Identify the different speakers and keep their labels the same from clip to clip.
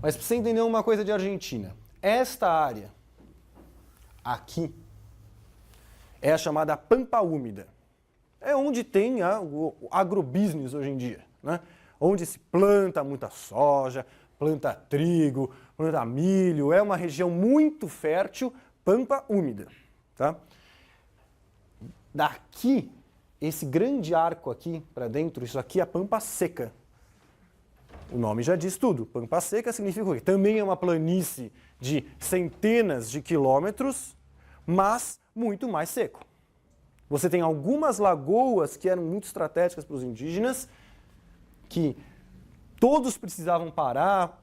Speaker 1: Mas para você entender uma coisa de Argentina, esta área aqui é a chamada Pampa Úmida. É onde tem o agrobusiness hoje em dia, né? Onde se planta muita soja, planta trigo, planta milho. É uma região muito fértil, Pampa Úmida. Tá? Daqui, esse grande arco aqui para dentro, isso aqui é a Pampa Seca. O nome já diz tudo. Pampa Seca significa o quê? Também é uma planície de centenas de quilômetros, mas muito mais seco. Você tem algumas lagoas que eram muito estratégicas para os indígenas, que todos precisavam parar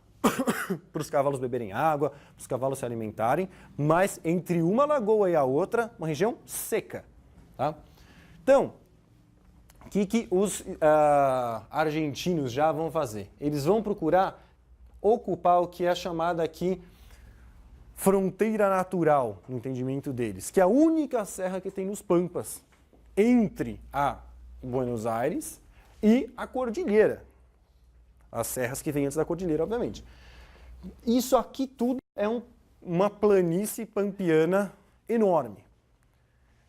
Speaker 1: para os cavalos beberem água, para os cavalos se alimentarem, mas entre uma lagoa e a outra, uma região seca. Tá? Então, o que os argentinos já vão fazer? Eles vão procurar ocupar o que é chamada aqui fronteira natural, no entendimento deles, que é a única serra que tem nos Pampas, entre a Buenos Aires e a Cordilheira. As serras que vêm antes da Cordilheira, obviamente. Isso aqui tudo é uma planície pampiana enorme.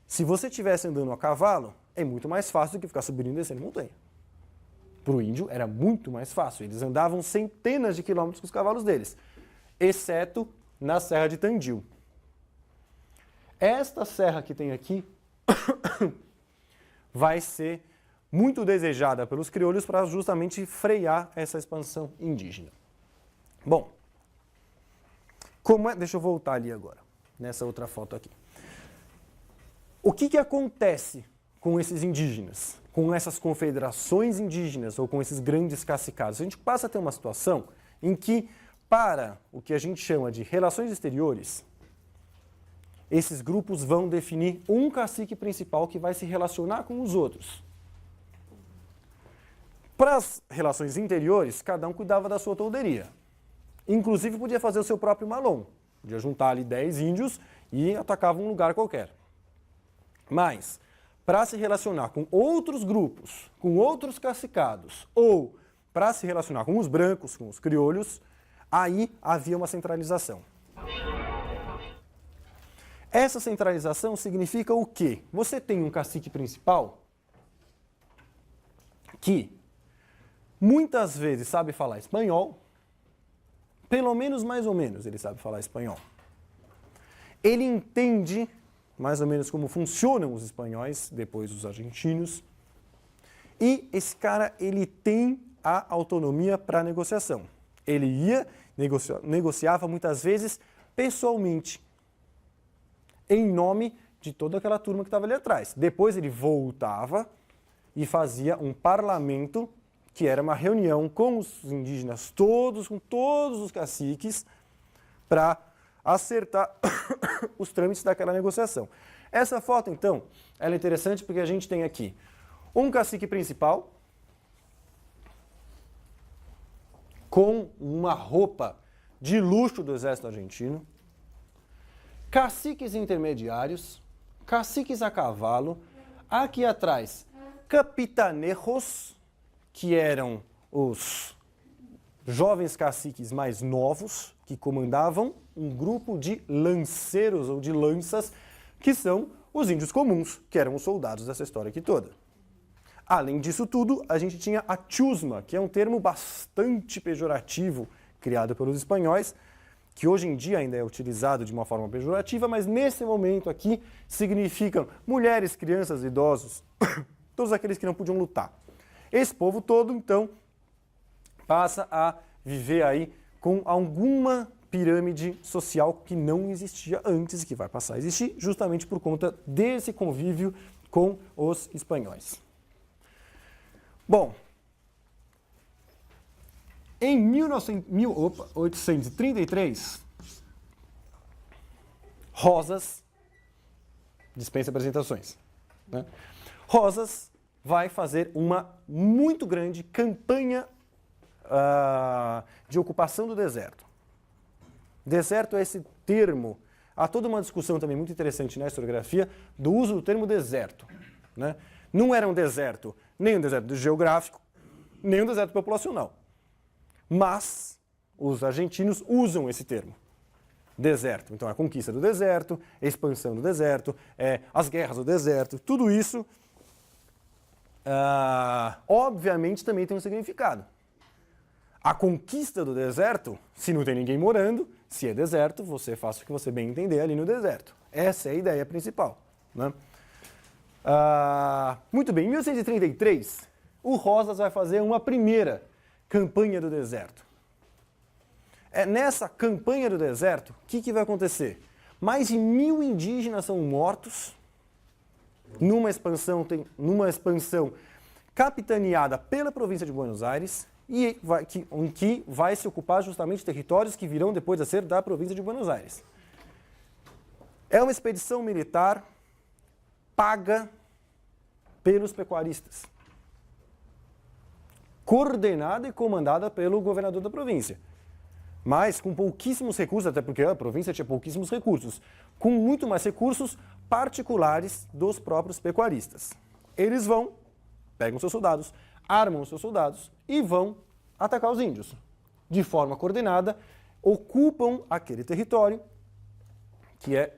Speaker 1: Se você estivesse andando a cavalo, é muito mais fácil do que ficar subindo e descendo montanha. Para o índio era muito mais fácil. Eles andavam centenas de quilômetros com os cavalos deles, exceto na Serra de Tandil. Esta serra que tem aqui vai ser muito desejada pelos crioulos para justamente frear essa expansão indígena. Bom, deixa eu voltar ali agora, nessa outra foto aqui. O que acontece com esses indígenas, com essas confederações indígenas ou com esses grandes cacicados? A gente passa a ter uma situação em que, para o que a gente chama de relações exteriores, esses grupos vão definir um cacique principal que vai se relacionar com os outros. Para as relações interiores, cada um cuidava da sua tolderia. Inclusive podia fazer o seu próprio malom. Podia juntar ali 10 índios e atacava um lugar qualquer. Mas, para se relacionar com outros grupos, com outros cacicados, ou para se relacionar com os brancos, com os crioulos, aí havia uma centralização. Essa centralização significa o quê? Você tem um cacique principal que muitas vezes sabe falar espanhol, pelo menos mais ou menos ele sabe falar espanhol. Ele entende mais ou menos como funcionam os espanhóis, depois os argentinos, e esse cara ele tem a autonomia para negociação. Ele ia, negociava muitas vezes pessoalmente, em nome de toda aquela turma que estava ali atrás. Depois ele voltava e fazia um parlamento, que era uma reunião com os indígenas todos, com todos os caciques, para acertar os trâmites daquela negociação. Essa foto, então, ela é interessante porque a gente tem aqui um cacique principal com uma roupa de luxo do exército argentino, caciques intermediários, caciques a cavalo, aqui atrás, capitanejos, que eram os jovens caciques mais novos, que comandavam um grupo de lanceiros ou de lanças, que são os índios comuns, que eram os soldados dessa história aqui toda. Além disso tudo, a gente tinha a chusma, que é um termo bastante pejorativo, criado pelos espanhóis, que hoje em dia ainda é utilizado de uma forma pejorativa, mas nesse momento aqui significam mulheres, crianças, idosos, todos aqueles que não podiam lutar. Esse povo todo, então, passa a viver aí com alguma pirâmide social que não existia antes e que vai passar a existir justamente por conta desse convívio com os espanhóis. Bom, em 1833, Rosas, dispensa apresentações, né? Rosas vai fazer uma muito grande campanha de ocupação do deserto. Deserto é esse termo, há toda uma discussão também muito interessante na historiografia do uso do termo deserto, né? Não era um deserto, nem um deserto geográfico, nem um deserto populacional. Mas os argentinos usam esse termo. Deserto. Então, a conquista do deserto, a expansão do deserto, as guerras do deserto, tudo isso, obviamente, também tem um significado. A conquista do deserto, se não tem ninguém morando, se é deserto, você faça o que você bem entender ali no deserto. Essa é a ideia principal, né? Muito bem, em 1833, o Rosas vai fazer uma primeira campanha do deserto. Nessa campanha do deserto, o que vai acontecer? Mais de 1.000 indígenas são mortos numa expansão capitaneada pela província de Buenos Aires e em que vai se ocupar justamente territórios que virão depois a ser da província de Buenos Aires. É uma expedição militar paga pelos pecuaristas, coordenada e comandada pelo governador da província, mas com pouquíssimos recursos, até porque a província tinha pouquíssimos recursos, com muito mais recursos particulares dos próprios pecuaristas. Eles pegam seus soldados, armam os seus soldados e vão atacar os índios. De forma coordenada, ocupam aquele território, que é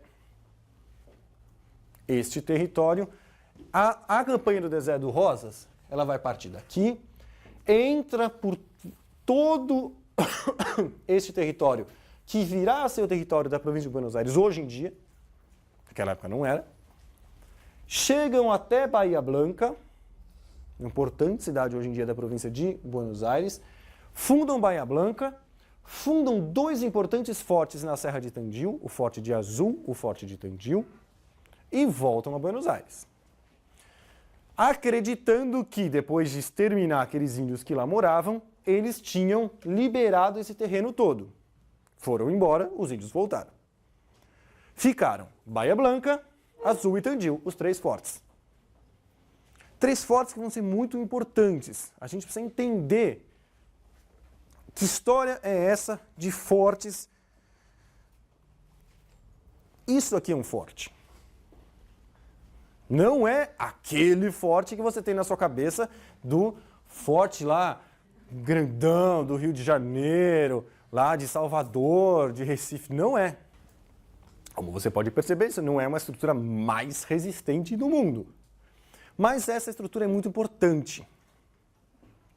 Speaker 1: este território. A campanha do deserto do Rosas, ela vai partir daqui, entra por todo este território, que virá a ser o território da província de Buenos Aires hoje em dia, naquela época não era, chegam até Bahia Blanca, uma importante cidade hoje em dia da província de Buenos Aires, fundam Bahia Blanca, fundam 2 importantes fortes na Serra de Tandil, o Forte de Azul, o Forte de Tandil, e voltam a Buenos Aires. Acreditando que, depois de exterminar aqueles índios que lá moravam, eles tinham liberado esse terreno todo. Foram embora, os índios voltaram. Ficaram Bahia Blanca, Azul e Tandil, os 3 fortes. 3 fortes que vão ser muito importantes. A gente precisa entender que história é essa de fortes. Isso aqui é um forte. Não é aquele forte que você tem na sua cabeça do forte lá, grandão, do Rio de Janeiro, lá de Salvador, de Recife. Não é. Como você pode perceber, isso não é uma estrutura mais resistente do mundo. Mas essa estrutura é muito importante.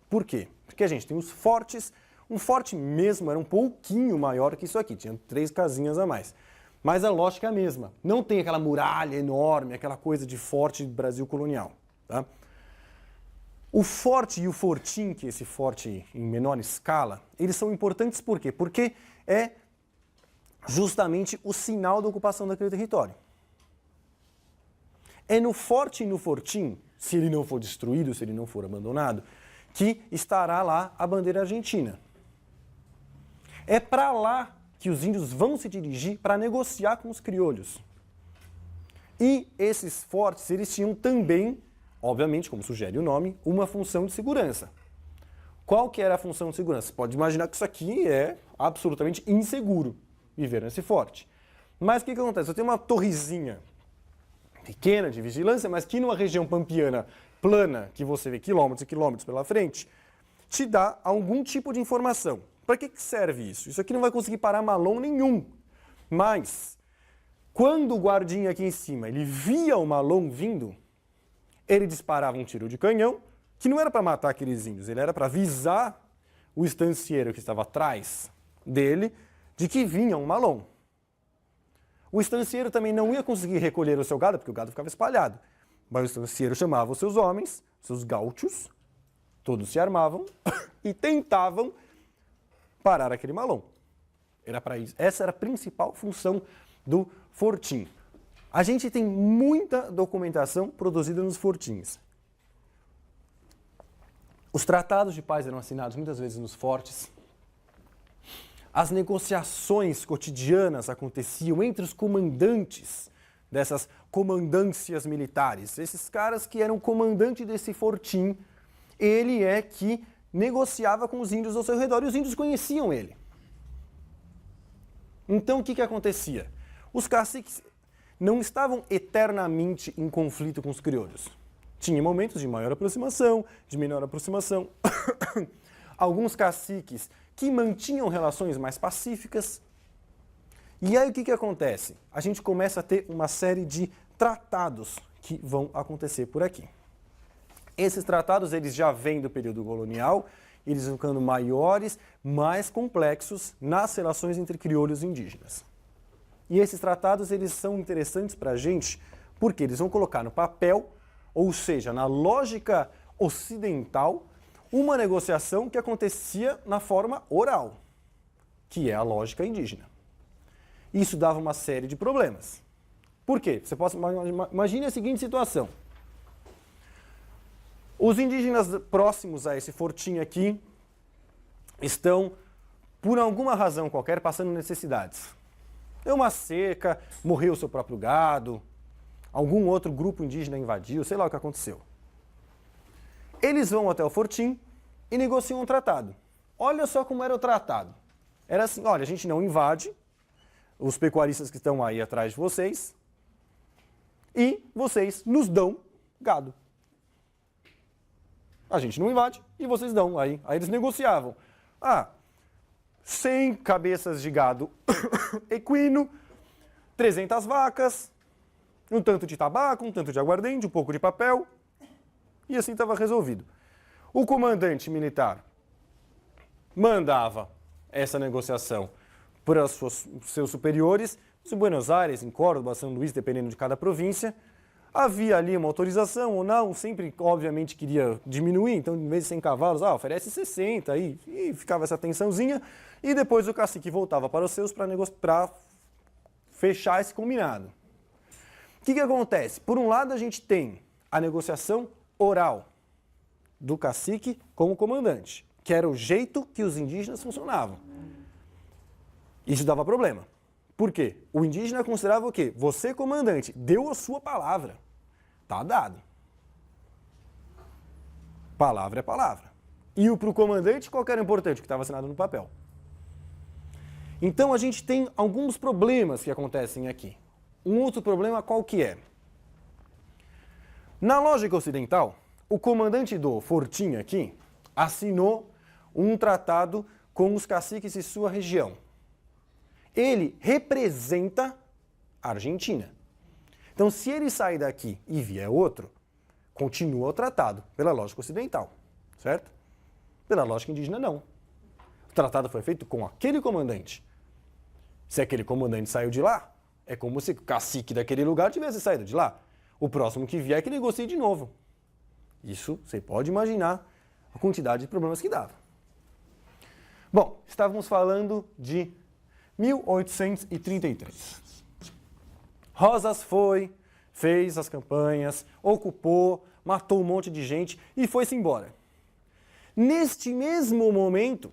Speaker 1: Por quê? Porque a gente tem os fortes. Um forte mesmo era um pouquinho maior que isso aqui, tinha 3 casinhas a mais. Mas a lógica é a mesma. Não tem aquela muralha enorme, aquela coisa de forte Brasil colonial. Tá? O forte e o fortim, que é esse forte em menor escala, eles são importantes por quê? Porque é justamente o sinal da ocupação daquele território. É no forte e no fortim, se ele não for destruído, se ele não for abandonado, que estará lá a bandeira argentina. É para lá que os índios vão se dirigir para negociar com os crioulos. E esses fortes, eles tinham também, obviamente, como sugere o nome, uma função de segurança. Qual que era a função de segurança? Você pode imaginar que isso aqui é absolutamente inseguro, viver nesse forte. Mas o que acontece? Eu tenho uma torrezinha pequena de vigilância, mas que numa região pampiana plana, que você vê quilômetros e quilômetros pela frente, te dá algum tipo de informação. Para que serve isso? Isso aqui não vai conseguir parar malom nenhum. Mas, quando o guardinha aqui em cima ele via o malom vindo, ele disparava um tiro de canhão, que não era para matar aqueles índios, ele era para avisar o estancieiro que estava atrás dele de que vinha um malom. O estancieiro também não ia conseguir recolher o seu gado, porque o gado ficava espalhado. Mas o estancieiro chamava os seus homens, seus gaúchos, todos se armavam e tentavam parar aquele malom. Era para isso. Essa era a principal função do fortim. A gente tem muita documentação produzida nos fortins. Os tratados de paz eram assinados muitas vezes nos fortes. As negociações cotidianas aconteciam entre os comandantes dessas comandâncias militares. Esses caras que eram comandante desse fortim, ele é que negociava com os índios ao seu redor e os índios conheciam ele. Então o que acontecia? Os caciques não estavam eternamente em conflito com os crioulos. Tinha momentos de maior aproximação, de menor aproximação. Alguns caciques que mantinham relações mais pacíficas. E aí o que acontece? A gente começa a ter uma série de tratados que vão acontecer por aqui. Esses tratados eles já vêm do período colonial, eles vão ficando maiores, mais complexos nas relações entre crioulos e indígenas. E esses tratados eles são interessantes para a gente porque eles vão colocar no papel, ou seja, na lógica ocidental, uma negociação que acontecia na forma oral, que é a lógica indígena. Isso dava uma série de problemas. Por quê? Você pode imagine a seguinte situação. Os indígenas próximos a esse fortinho aqui estão, por alguma razão qualquer, passando necessidades. Deu uma seca, morreu o seu próprio gado, algum outro grupo indígena invadiu, sei lá o que aconteceu. Eles vão até o fortim e negociam um tratado. Olha só como era o tratado. Era assim, olha, a gente não invade os pecuaristas que estão aí atrás de vocês e vocês nos dão gado. A gente não invade e vocês dão. Aí eles negociavam. 100 cabeças de gado equino, 300 vacas, um tanto de tabaco, um tanto de aguardente, um pouco de papel. E assim estava resolvido. O comandante militar mandava essa negociação para os seus superiores, em Buenos Aires, em Córdoba, São Luís, dependendo de cada província. Havia ali uma autorização ou não, sempre, obviamente, queria diminuir, então, em vez de 100 cavalos, oferece 60, e ficava essa tensãozinha, e depois o cacique voltava para os seus para fechar esse combinado. O que acontece? Por um lado, a gente tem a negociação oral do cacique com o comandante, que era o jeito que os indígenas funcionavam. Isso dava problema. Por quê? O indígena considerava o quê? Você, comandante, deu a sua palavra. Está dado. Palavra é palavra. E para o comandante, qual que era importante? O que estava assinado no papel. Então, a gente tem alguns problemas que acontecem aqui. Um outro problema qual que é? Na lógica ocidental, o comandante do fortim aqui assinou um tratado com os caciques de sua região. Ele representa a Argentina. Então, se ele sair daqui e vier outro, continua o tratado, pela lógica ocidental, certo? Pela lógica indígena, não. O tratado foi feito com aquele comandante. Se aquele comandante saiu de lá, é como se o cacique daquele lugar tivesse saído de lá. O próximo que vier é que negocie de novo. Isso, você pode imaginar a quantidade de problemas que dava. Bom, estávamos falando de 1833. Rosas fez as campanhas, ocupou, matou um monte de gente e foi-se embora. Neste mesmo momento,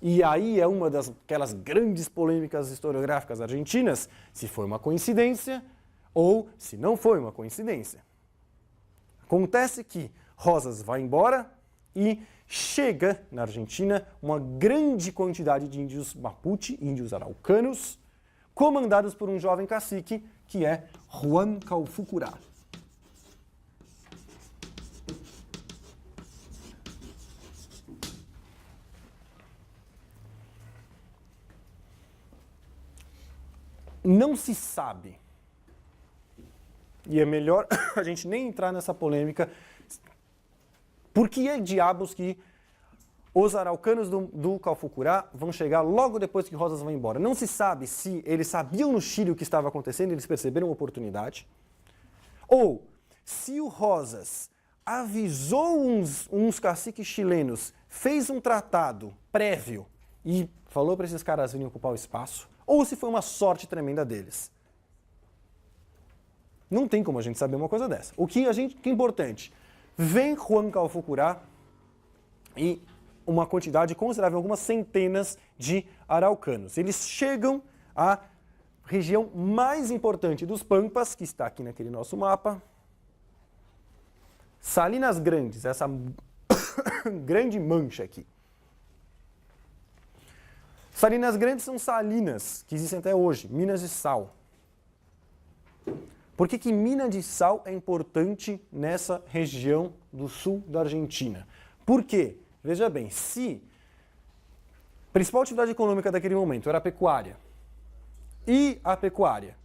Speaker 1: e aí é uma daquelas grandes polêmicas historiográficas argentinas, se foi uma coincidência ou se não foi uma coincidência. Acontece que Rosas vai embora e chega na Argentina uma grande quantidade de índios Mapuche, índios araucanos, comandados por um jovem cacique que é Juan Calfucurá. Não se sabe, e é melhor a gente nem entrar nessa polêmica, por que é diabos que os araucanos do Calfucurá vão chegar logo depois que Rosas vai embora? Não se sabe se eles sabiam no Chile o que estava acontecendo e eles perceberam a oportunidade, ou se o Rosas avisou uns caciques chilenos, fez um tratado prévio e falou para esses caras virem ocupar o espaço, ou se foi uma sorte tremenda deles. Não tem como a gente saber uma coisa dessa. O que é importante? Vem Juan Calfucurá e uma quantidade considerável, algumas centenas de araucanos. Eles chegam à região mais importante dos Pampas, que está aqui naquele nosso mapa. Salinas Grandes, essa grande mancha aqui. Salinas Grandes são salinas que existem até hoje, minas de sal. Por que mina de sal é importante nessa região do sul da Argentina? Por quê? Veja bem, se principal atividade econômica daquele momento era a pecuária. E a pecuária,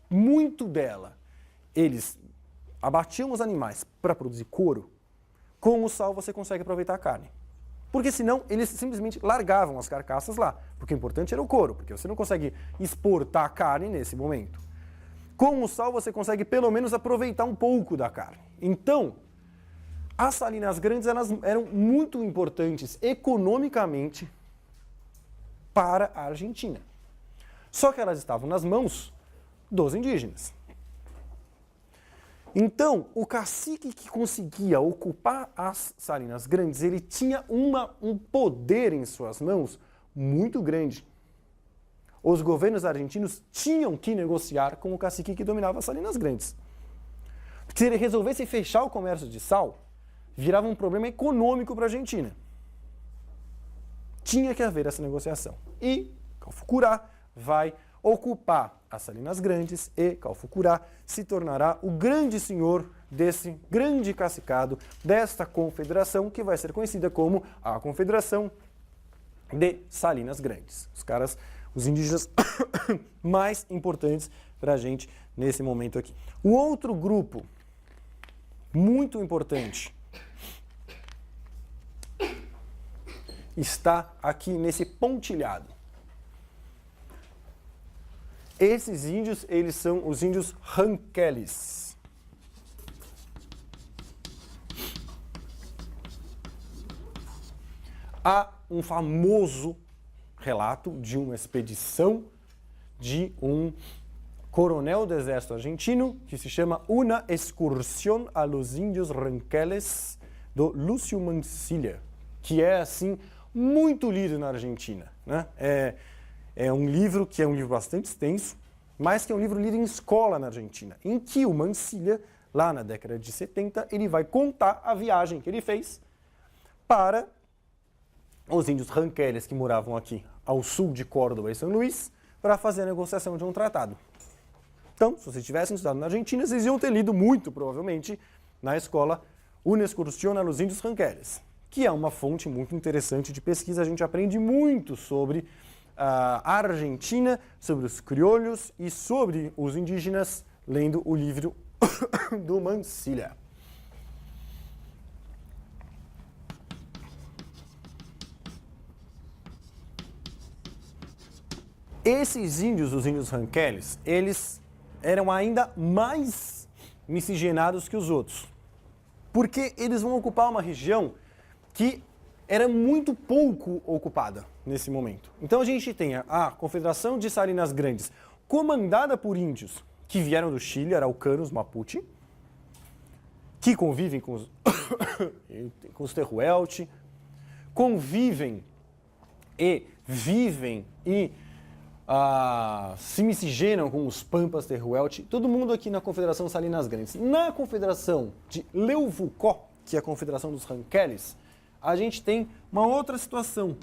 Speaker 1: muito dela, eles abatiam os animais para produzir couro. Com o sal você consegue aproveitar a carne. Porque senão eles simplesmente largavam as carcaças lá. Porque o importante era o couro, porque você não consegue exportar a carne nesse momento. Com o sal você consegue pelo menos aproveitar um pouco da carne. Então, as salinas grandes eram muito importantes economicamente para a Argentina. Só que elas estavam nas mãos dos indígenas. Então, o cacique que conseguia ocupar as salinas grandes, ele tinha um poder em suas mãos muito grande. Os governos argentinos tinham que negociar com o cacique que dominava as salinas grandes. Se ele resolvesse fechar o comércio de sal, virava um problema econômico para a Argentina. Tinha que haver essa negociação. E Calfucurá vai ocupar as salinas grandes e Calfucurá se tornará o grande senhor desse grande cacicado, desta confederação que vai ser conhecida como a Confederação de Salinas Grandes. Os indígenas mais importantes para a gente nesse momento aqui. O outro grupo muito importante está aqui nesse pontilhado. Esses índios, eles são os índios ranqueles. Há um famoso relato de uma expedição de um coronel do exército argentino que se chama Una excursión a los indios ranqueles, do Lúcio Mansilla, que é, assim, muito lido na Argentina, né? É um livro que é um livro bastante extenso, mas que é um livro lido em escola na Argentina, em que o Mansilla, lá na década de 70, ele vai contar a viagem que ele fez para os índios ranqueles que moravam aqui ao sul de Córdoba e São Luís, para fazer a negociação de um tratado. Então, se vocês tivessem estudado na Argentina, vocês iam ter lido muito, provavelmente, na escola Una excursión a los indios ranqueles, que é uma fonte muito interessante de pesquisa. A gente aprende muito sobre a Argentina, sobre os criolhos e sobre os indígenas, lendo o livro do Mansilla. Esses índios, os índios ranqueles, eles eram ainda mais miscigenados que os outros, porque eles vão ocupar uma região que era muito pouco ocupada nesse momento. Então a gente tem a Confederação de Salinas Grandes, comandada por índios que vieram do Chile, araucanos, Mapuche, que convivem com os Tehuelche, convivem e vivem e se miscigenam com os Pampas, Tehuelche, todo mundo aqui na Confederação Salinas Grandes. Na Confederação de Leuvucó, que é a Confederação dos Ranqueles, a gente tem uma outra situação.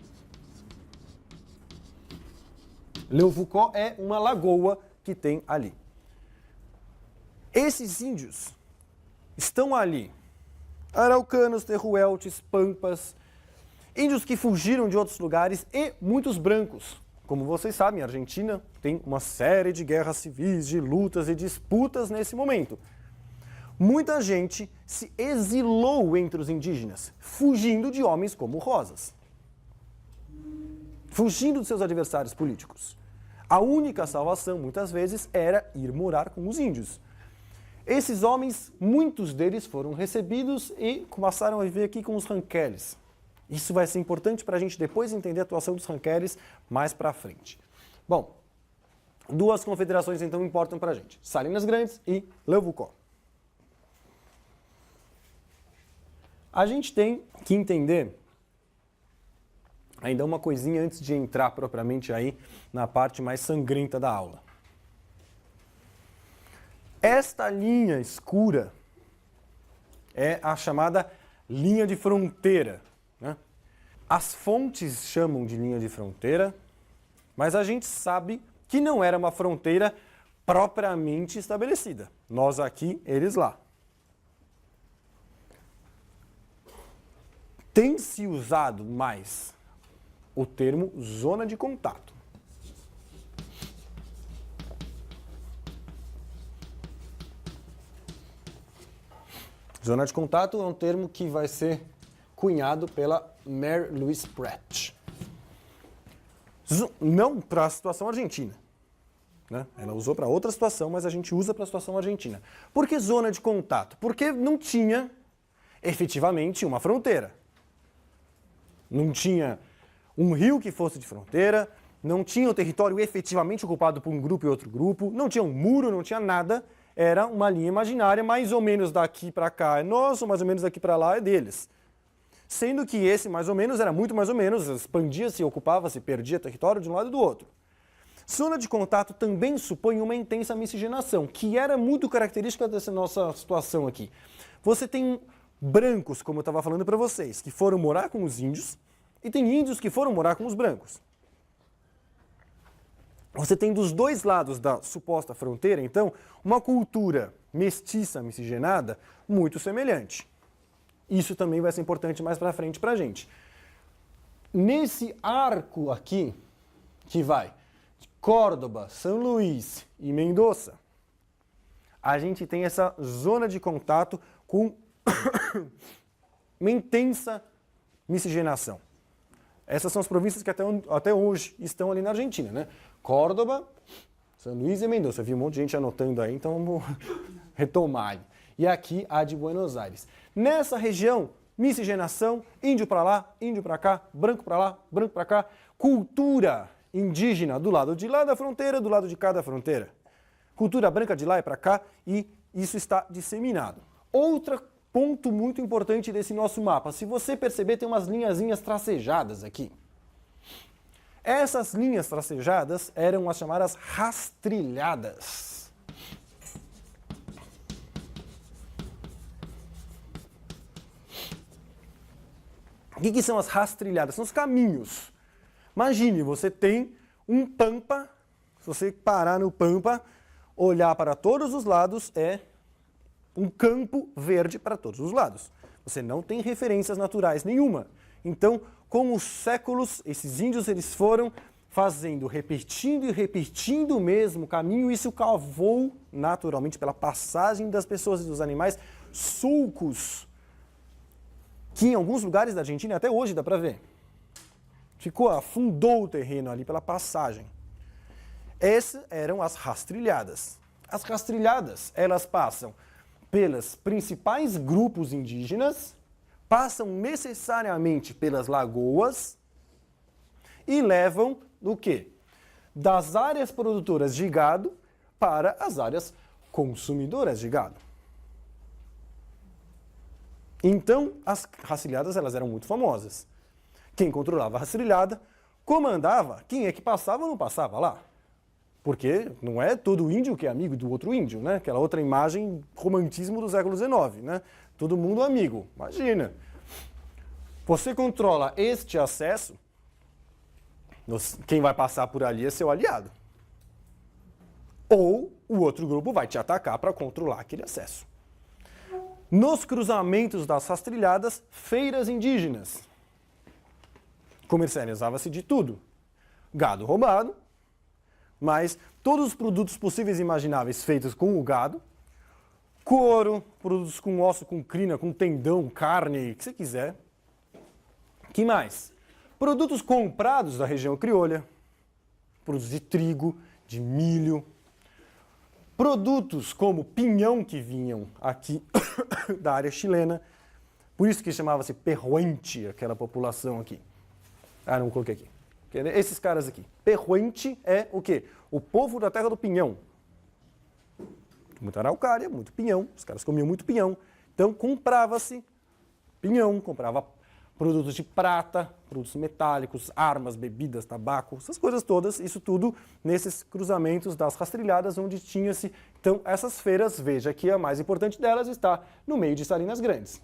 Speaker 1: Leuvucó é uma lagoa que tem ali. Esses índios estão ali. Araucanos, Tehuelches, Pampas, índios que fugiram de outros lugares e muitos brancos. Como vocês sabem, a Argentina tem uma série de guerras civis, de lutas e disputas nesse momento. Muita gente se exilou entre os indígenas, fugindo de homens como Rosas, fugindo de seus adversários políticos. A única salvação, muitas vezes, era ir morar com os índios. Esses homens, muitos deles foram recebidos e passaram a viver aqui com os ranqueles. Isso vai ser importante para a gente depois entender a atuação dos ranqueles mais para frente. Bom, duas confederações então importam para a gente: Salinas Grandes e Leuvucó. A gente tem que entender ainda uma coisinha antes de entrar propriamente aí na parte mais sangrenta da aula. Esta linha escura é a chamada linha de fronteira, né? As fontes chamam de linha de fronteira, mas a gente sabe que não era uma fronteira propriamente estabelecida. Nós aqui, eles lá. Tem se usado mais o termo zona de contato. Zona de contato é um termo que vai ser cunhado pela Mary Louise Pratt. Não para a situação argentina, né? Ela usou para outra situação, mas a gente usa para a situação argentina. Por que zona de contato? Porque não tinha efetivamente uma fronteira. Não tinha um rio que fosse de fronteira, não tinha o território efetivamente ocupado por um grupo e outro grupo, não tinha um muro, não tinha nada. Era uma linha imaginária, mais ou menos daqui para cá é nosso, mais ou menos daqui para lá é deles. Sendo que esse mais ou menos era muito mais ou menos, expandia-se, ocupava-se, perdia território de um lado e do outro. Zona de contato também supõe uma intensa miscigenação, que era muito característica dessa nossa situação aqui. Você tem brancos, como eu estava falando para vocês, que foram morar com os índios, e tem índios que foram morar com os brancos. Você tem dos dois lados da suposta fronteira, então, uma cultura mestiça, miscigenada, muito semelhante. Isso também vai ser importante mais para frente para a gente. Nesse arco aqui, que vai de Córdoba, São Luís e Mendoza, a gente tem essa zona de contato com uma intensa miscigenação. Essas são as províncias que até hoje estão ali na Argentina, né? Córdoba, São Luís e Mendoza. Eu vi um monte de gente anotando aí, então vamos retomar. E aqui a de Buenos Aires. Nessa região, miscigenação, índio para lá, índio para cá, branco para lá, branco para cá, cultura indígena do lado de lá da fronteira, do lado de cá da fronteira. Cultura branca de lá e para cá, e isso está disseminado. Outro ponto muito importante desse nosso mapa, se você perceber, tem umas linhazinhas tracejadas aqui. Essas linhas tracejadas eram as chamadas rastrilhadas. O que são as rastrilhadas? São os caminhos. Imagine, você tem um pampa, se você parar no pampa, olhar para todos os lados, é um campo verde para todos os lados. Você não tem referências naturais nenhuma. Então, com os séculos, esses índios eles foram fazendo, repetindo e repetindo o mesmo caminho. Isso cavou, naturalmente, pela passagem das pessoas e dos animais, sulcos, que em alguns lugares da Argentina, até hoje dá para ver, afundou o terreno ali pela passagem. Essas eram as rastrilhadas. As rastrilhadas, elas passam pelos principais grupos indígenas, passam necessariamente pelas lagoas e levam do quê? Das áreas produtoras de gado para as áreas consumidoras de gado. Então, as rastrilhadas elas eram muito famosas. Quem controlava a rastrilhada comandava quem é que passava ou não passava lá. Porque não é todo índio que é amigo do outro índio, né? Aquela outra imagem, romantismo do século XIX, né? Todo mundo amigo. Imagina. Você controla este acesso, quem vai passar por ali é seu aliado. Ou o outro grupo vai te atacar para controlar aquele acesso. Nos cruzamentos das rastrilhadas, feiras indígenas. Comercializava-se de tudo. Gado roubado, mas todos os produtos possíveis e imagináveis feitos com o gado, couro, produtos com osso, com crina, com tendão, carne, o que você quiser. Que mais? Produtos comprados da região criolha, produtos de trigo, de milho, produtos como pinhão que vinham aqui da área chilena, por isso que chamava-se perruente, aquela população aqui. Ah, não coloquei aqui. Esses caras aqui. Perruente é o quê? O povo da terra do pinhão. Muita araucária, muito pinhão, os caras comiam muito pinhão. Então comprava-se pinhão, comprava produtos de prata, produtos metálicos, armas, bebidas, tabaco, essas coisas todas, isso tudo nesses cruzamentos das rastrilhadas onde tinha-se. Então essas feiras, veja que a mais importante delas está no meio de Salinas Grandes.